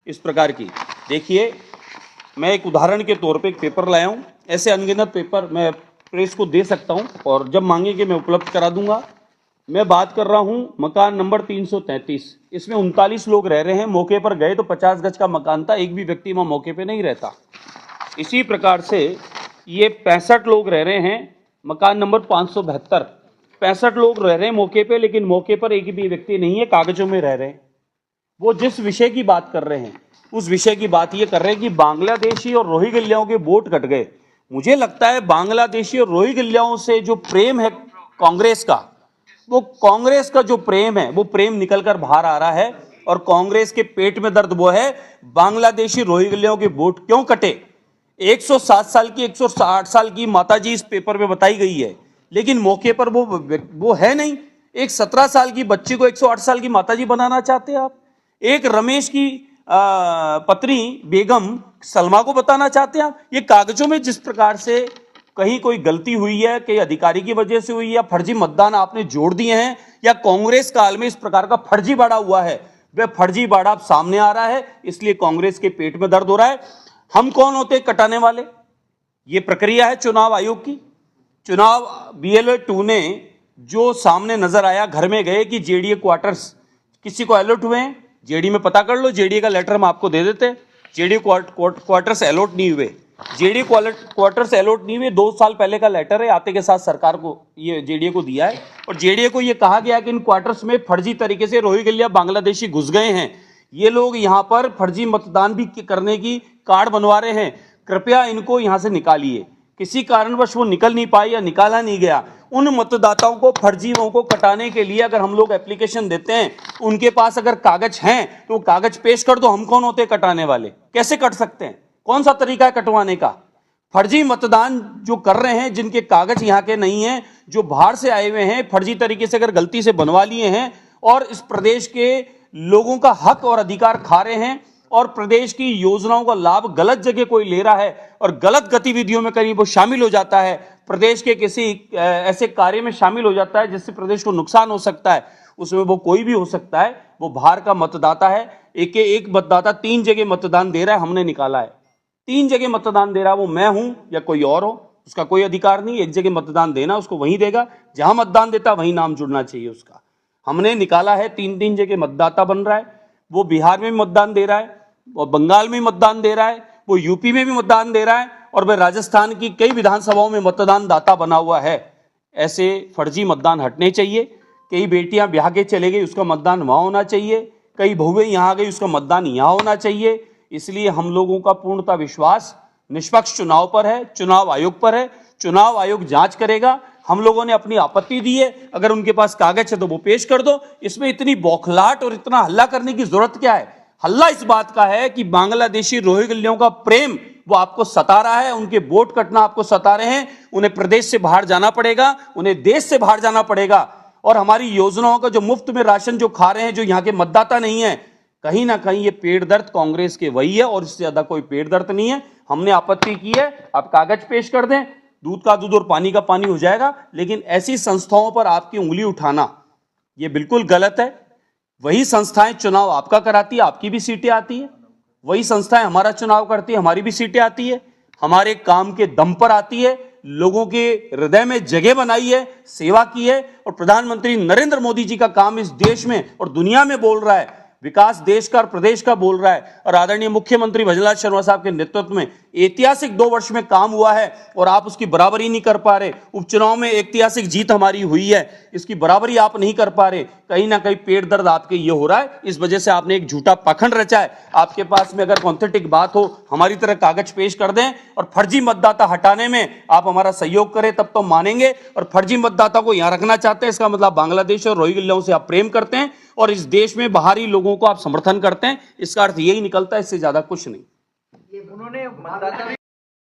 इस प्रकार की। देखिए, मैं एक उदाहरण के तौर पे एक पेपर लाया हूँ, ऐसे अनगिनत पेपर मैं प्रेस को दे सकता हूँ और जब मांगेंगे मैं उपलब्ध करा दूंगा। मैं बात कर रहा हूँ मकान नंबर 333, इसमें 39 लोग रह रहे हैं। मौके पर गए तो 50 गज का मकान था, एक भी व्यक्ति वहाँ मौके पे नहीं रहता। इसी प्रकार से ये 65 लोग रह रहे हैं, मकान नंबर 572, 65 लोग रह रहे हैं मौके पे, लेकिन मौके पर एक भी व्यक्ति नहीं है, कागजों में रह रहे हैं। वो जिस विषय की बात कर रहे हैं उस विषय की बात ये कर रहे हैं कि बांग्लादेशी और रोहिंग्याओं के वोट कट गए। मुझे लगता है बांग्लादेशी और रोहिंग्याओं से जो प्रेम है कांग्रेस का, वो कांग्रेस का जो प्रेम है वो प्रेम निकलकर बाहर आ रहा है और कांग्रेस के पेट में दर्द वो है बांग्लादेशी रोहिंग्याओं के वोट क्यों कटे। 107 साल की 108 साल की माताजी इस पेपर में बताई गई है, लेकिन मौके पर वो है नहीं। एक 17 साल की बच्ची को 108 साल की माताजी बनाना चाहते हैं आप। एक रमेश की पत्नी बेगम सलमा को बताना चाहते हैं आप। ये कागजों में जिस प्रकार से कहीं कोई गलती हुई है, कहीं अधिकारी की वजह से हुई है, या फर्जी मतदान आपने जोड़ दिए हैं, या कांग्रेस काल में इस प्रकार का फर्जीवाड़ा हुआ है, वह फर्जीवाड़ा अब सामने आ रहा है, इसलिए कांग्रेस के पेट में दर्द हो रहा है। हम कौन होते कटाने वाले? ये प्रक्रिया है चुनाव आयोग की। चुनाव BLO 2 ने जो सामने नजर आया, घर में गए कि जेडीए क्वार्टर्स किसी को अलर्ट हुए हैं, जेडी में पता कर लो, जेडीए का लेटर हम आपको दे देते हैं। जेडीए क्वार्टर्स अलॉट नहीं हुए, जेडीए क्वार्टर्स अलॉट नहीं हुए। 2 साल पहले का लेटर है, आते के साथ सरकार को ये जेडीए को दिया है और जेडीए को ये कहा गया कि इन क्वार्टर्स में फर्जी तरीके से रोहिंग्या बांग्लादेशी घुस गए हैं, ये लोग यहाँ पर फर्जी मतदान भी करने की कार्ड बनवा रहे हैं, कृपया इनको यहाँ से निकालिए। किसी कारणवश वो निकल नहीं पाए या निकाला नहीं गया, उन मतदाताओं को, फर्जीओं को कटाने के लिए अगर हम लोग एप्लीकेशन देते हैं, उनके पास अगर कागज हैं तो कागज पेश कर दो। हम कौन होते कटाने वाले? कैसे कट सकते हैं? कौन सा तरीका है कटवाने का? फर्जी मतदान जो कर रहे हैं, जिनके कागज यहाँ के नहीं हैं, जो बाहर से आए हुए हैं, फर्जी तरीके से अगर गलती से बनवा लिए हैं और इस प्रदेश के लोगों का हक और अधिकार खा रहे हैं और प्रदेश की योजनाओं का लाभ गलत जगह कोई ले रहा है और गलत गतिविधियों में कहीं वो शामिल हो जाता है, प्रदेश के किसी ऐसे कार्य में शामिल हो जाता है जिससे प्रदेश को नुकसान हो सकता है, उसमें वो कोई भी हो सकता है, वो बाहर का मतदाता है। एक मतदाता 3 जगह मतदान दे रहा है, हमने निकाला है, 3 जगह मतदान दे रहा है, वो मैं हूं या कोई और हो, उसका कोई अधिकार नहीं। एक जगह मतदान देना, उसको वहीं देगा जहां मतदान देता, वहीं नाम जुड़ना चाहिए उसका। हमने निकाला है, 3 जगह मतदाता बन रहा है, वो बिहार में भी मतदान दे रहा है, वो बंगाल में मतदान दे रहा है, वो यूपी में भी मतदान दे रहा है और वह राजस्थान की कई विधानसभाओं में मतदान दाता बना हुआ है। ऐसे फर्जी मतदान हटने चाहिए। कई बेटियां ब्याह के चले गई, उसका मतदान वहां होना चाहिए, कई बहुएं यहां आ गई, उसका मतदान यहां होना चाहिए। इसलिए हम लोगों का पूर्णतः विश्वास निष्पक्ष चुनाव पर है, चुनाव आयोग पर है। चुनाव आयोग जांच करेगा। हम लोगों ने अपनी आपत्ति दी है, अगर उनके पास कागज है तो वो पेश कर दो। इसमें इतनी बौखलाहट और इतना हल्ला करने की जरूरत क्या है? हल्ला इस बात का है कि बांग्लादेशी रोहिंग्याओं का प्रेम वो आपको सता रहा है, उनके वोट कटना आपको सता रहे हैं, उन्हें प्रदेश से बाहर जाना पड़ेगा, उन्हें देश से बाहर जाना पड़ेगा। और हमारी योजनाओं का जो मुफ्त में राशन जो खा रहे हैं, जो यहाँ के मतदाता नहीं है, कहीं ना कहीं ये पेट दर्द कांग्रेस के वही है और इससे ज्यादा कोई पेट दर्द नहीं है। हमने आपत्ति की है, आप कागज पेश कर दें, दूध का दूध और पानी का पानी हो जाएगा, लेकिन ऐसी संस्थाओं पर आपकी उंगली उठाना ये बिल्कुल गलत है। वही संस्थाएं चुनाव आपका कराती है, आपकी भी सीटें आती है, वही संस्थाएं हमारा चुनाव करती है, हमारी भी सीटें आती है, हमारे काम के दम पर आती है, लोगों के हृदय में जगह बनाई है, सेवा की है। और प्रधानमंत्री नरेंद्र मोदी जी का काम इस देश में और दुनिया में बोल रहा है, विकास देश का और प्रदेश का बोल रहा है। और आदरणीय मुख्यमंत्री भजनलाल शर्मा साहब के नेतृत्व में ऐतिहासिक 2 वर्ष में काम हुआ है और आप उसकी बराबरी नहीं कर पा रहे। उपचुनाव में ऐतिहासिक जीत हमारी हुई है, इसकी बराबरी आप नहीं कर पा रहे। कहीं ना कहीं पेट दर्द आपके ये हो रहा है, इस वजह से आपने एक झूठा पाखंड रचा है। आपके पास में अगर ऑथेंटिक बात हो, हमारी तरह कागज पेश कर दें और फर्जी मतदाता हटाने में आप हमारा सहयोग करें, तब तो मानेंगे। और फर्जी मतदाता को यहां रखना चाहते हैं, इसका मतलब बांग्लादेश और रोहिंग्याओं से आप प्रेम करते हैं और इस देश में बाहरी लोगों को आप समर्थन करते हैं। इसका अर्थ यही निकलता है, इससे ज्यादा कुछ नहीं। उन्होंने